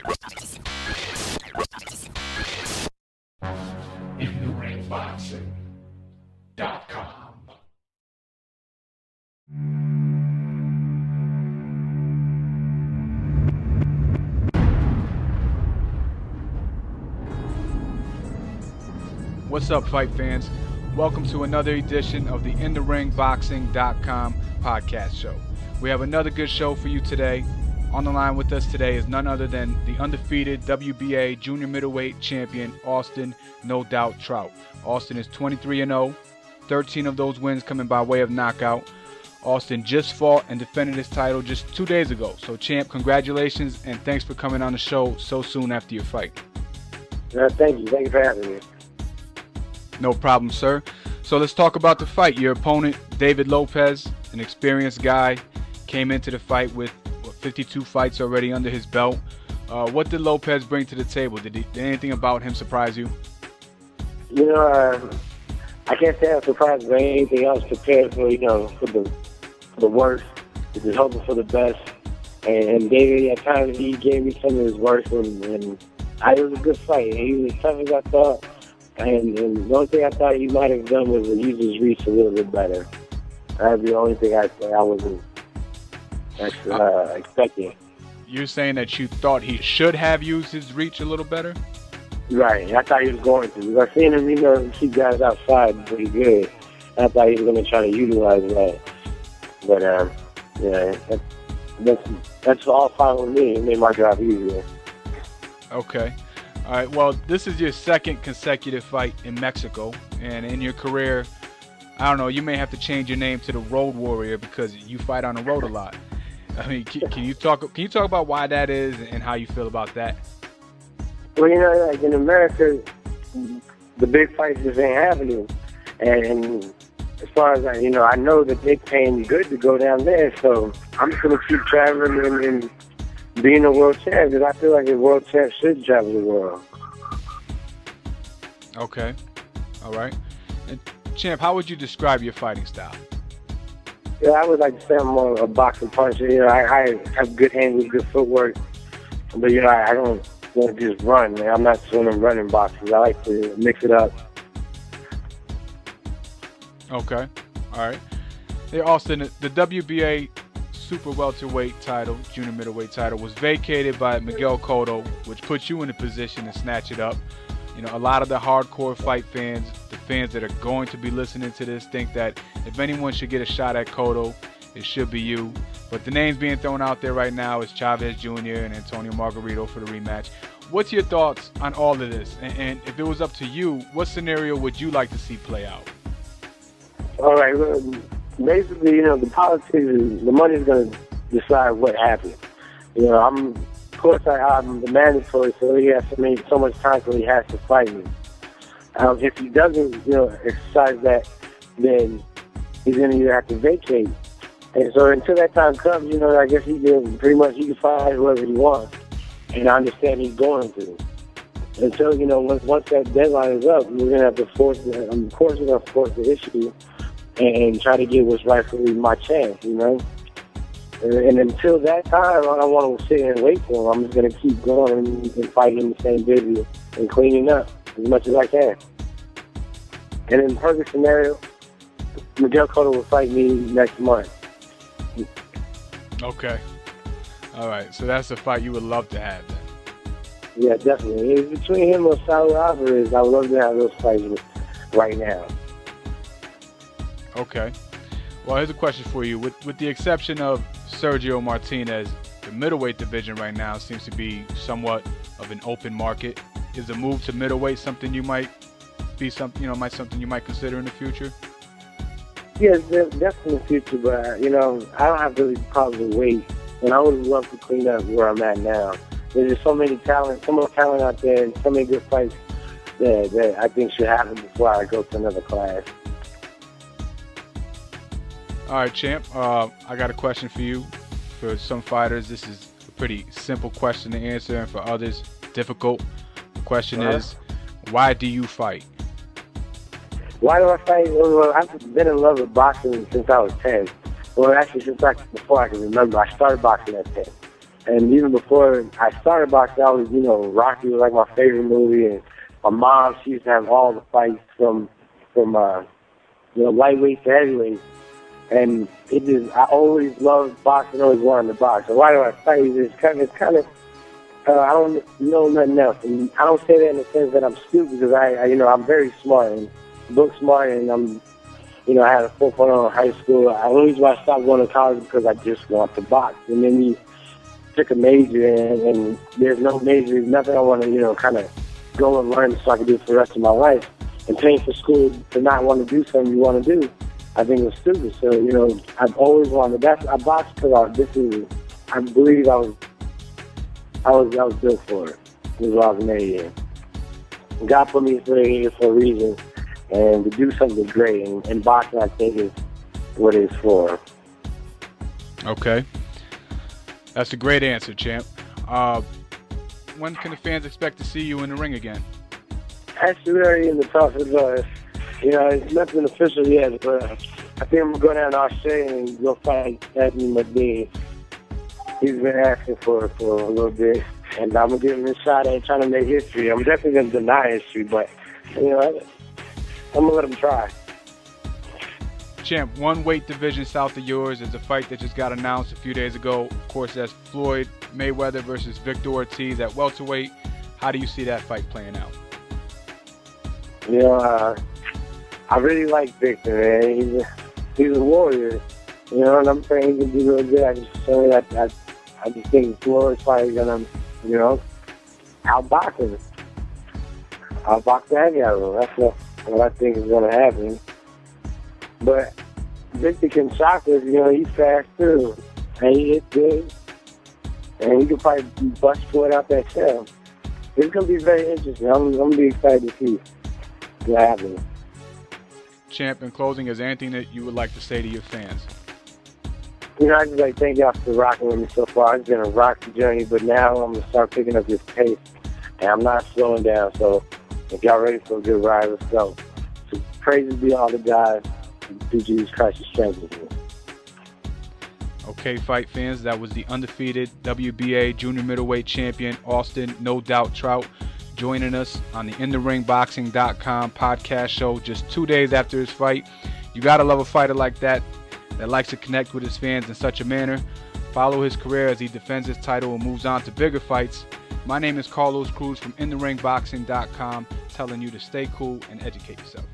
InTheRingBoxing.com. What's up, fight fans? Welcome to another edition of the InTheRingBoxing.com podcast show. We have another good show for you today. On the line with us today is none other than the undefeated WBA junior middleweight champion, Austin No Doubt Trout. Austin is 23-0, 13 of those wins coming by way of knockout. Austin just fought and defended his title just 2 days ago. So, champ, congratulations and thanks for coming on the show so soon after your fight. Thank you. Thank you for having me. No problem, sir. So let's talk about the fight. Your opponent, David Lopez, an experienced guy, came into the fight with 52 fights already under his belt. What did Lopez bring to the table? Did anything about him surprise you? I can't say I'm surprised by anything else. Prepared for the worst. Just hoping for the best. And David, at times, he gave me some of his worst, and it was a good fight. He was as tough as I thought. And the only thing I thought he might have done was use his reach a little bit better. That's the only thing I wasn't expecting. You're saying that you thought he should have used his reach a little better? Right. I thought he was going to. Because I seen him, keep guys outside pretty good. I thought he was going to try to utilize that. But, that's all fine with me. It made my job easier. Okay. All right, well, this is your second consecutive fight in Mexico, and in your career, I don't know, you may have to change your name to the Road Warrior because you fight on the road a lot. I mean, can you talk about why that is and how you feel about that? Well, like in America, the big fights just ain't happening, and as far as I know that they're paying good to go down there, so I'm just gonna keep traveling and being a world champ, because I feel like a world champ should travel the world. Okay. All right. And champ, how would you describe your fighting style? Yeah, I would like to say I'm more a boxing puncher. I have good angles, good footwork. But, I don't want to just run. Man. I'm not one of them running boxers. I like to mix it up. Okay. All right. Hey, Austin, the WBA super welterweight title, junior middleweight title, was vacated by Miguel Cotto, which puts you in a position to snatch it up. A lot of the hardcore fight fans, the fans that are going to be listening to this, think that if anyone should get a shot at Cotto, it should be you. But the names being thrown out there right now is Chavez Jr. and Antonio Margarito for the rematch. What's your thoughts on all of this? And if it was up to you, what scenario would you like to see play out? All right. Basically, the politics, the money's going to decide what happens. I'm the mandatory, so he has so much time till he has to fight me. If he doesn't, exercise that, then he's going to either have to vacate. And so until that time comes, I guess he can fight whoever he wants. And I understand he's going to. Until, once that deadline is up, we're going to have to force the issue and try to get what's rightfully my chance, And until that time, I don't want to sit here and wait for him. I'm just going to keep going and fighting in the same division and cleaning up as much as I can. And in the perfect scenario, Miguel Cotto will fight me next month. Okay. All right. So that's a fight you would love to have then. Yeah, definitely. It's between him and Saul Alvarez, I would love to have those fights right now. Okay. Well, here's a question for you. With the exception of Sergio Martinez, the middleweight division right now seems to be somewhat of an open market. Is the move to middleweight something you might consider in the future? Yes, definitely in the future, but I don't have really problems with weight, and I would love to clean up where I'm at now. There's just so much talent out there, and so many good fights that I think should happen before I go to another class. All right, champ. I got a question for you. For some fighters, this is a pretty simple question to answer, and for others, difficult. The question is, why do you fight? Why do I fight? Well, I've been in love with boxing since I was 10. Well, actually, before I can remember. I started boxing at 10. And even before I started boxing, I was, Rocky was like my favorite movie. And my mom, she used to have all the fights from lightweight to heavyweight. And I always loved boxing, always wanted to box. So why do I fight? It's kind of, I don't know nothing else. And I don't say that in the sense that I'm stupid, because I'm very smart and book smart, and I had a 4.0 in high school. The only reason why I stopped going to college because I just want to box. And then we took a major, and there's no major, there's nothing I want to, kind of go and learn so I can do it for the rest of my life. And paying for school to not want to do something you want to do, I think it was stupid. So, I've always wanted. I boxed because I believe I was built for it. This is what I was made here. God put me here for a reason, and to do something great. And boxing, I think, is what it's for. Okay. That's a great answer, champ. When can the fans expect to see you in the ring again? Actually, we're already in the talks with it's nothing official yet, but I think I'm going to go down to Australia and go fight Anthony McDean. He's been asking for a little bit, and I'm going to give him a shot at trying to make history. I'm definitely going to deny history, but, I'm going to let him try. Champ, one weight division south of yours is a fight that just got announced a few days ago. Of course, that's Floyd Mayweather versus Victor Ortiz at welterweight. How do you see that fight playing out? I really like Victor, man. He's a warrior, and I'm praying he can do real good. I just think Floyd's probably gonna, outbox him. Outbox the heck out of him. That's what I think is gonna happen. But Victor can shock us, he's fast too. And he hits good. And he can probably bust Floyd out that shell. It's gonna be very interesting. I'm gonna be excited to see what happens. Champ, in closing, is there anything that you would like to say to your fans? I just like thank y'all for rocking with me so far. It's been a rocky journey, but now I'm going to start picking up this pace, and I'm not slowing down. So if y'all ready for a good ride, let's go. So praises be all the guys through Jesus Christ who strengthens me. Okay, fight fans, that was the undefeated WBA junior middleweight champion, Austin No Doubt Trout, joining us on the InTheRingBoxing.com podcast show just 2 days after his fight. You gotta love a fighter like that likes to connect with his fans in such a manner. Follow his career as he defends his title and moves on to bigger fights. My name is Cruz from InTheRingBoxing.com, telling you to stay cool and educate yourself.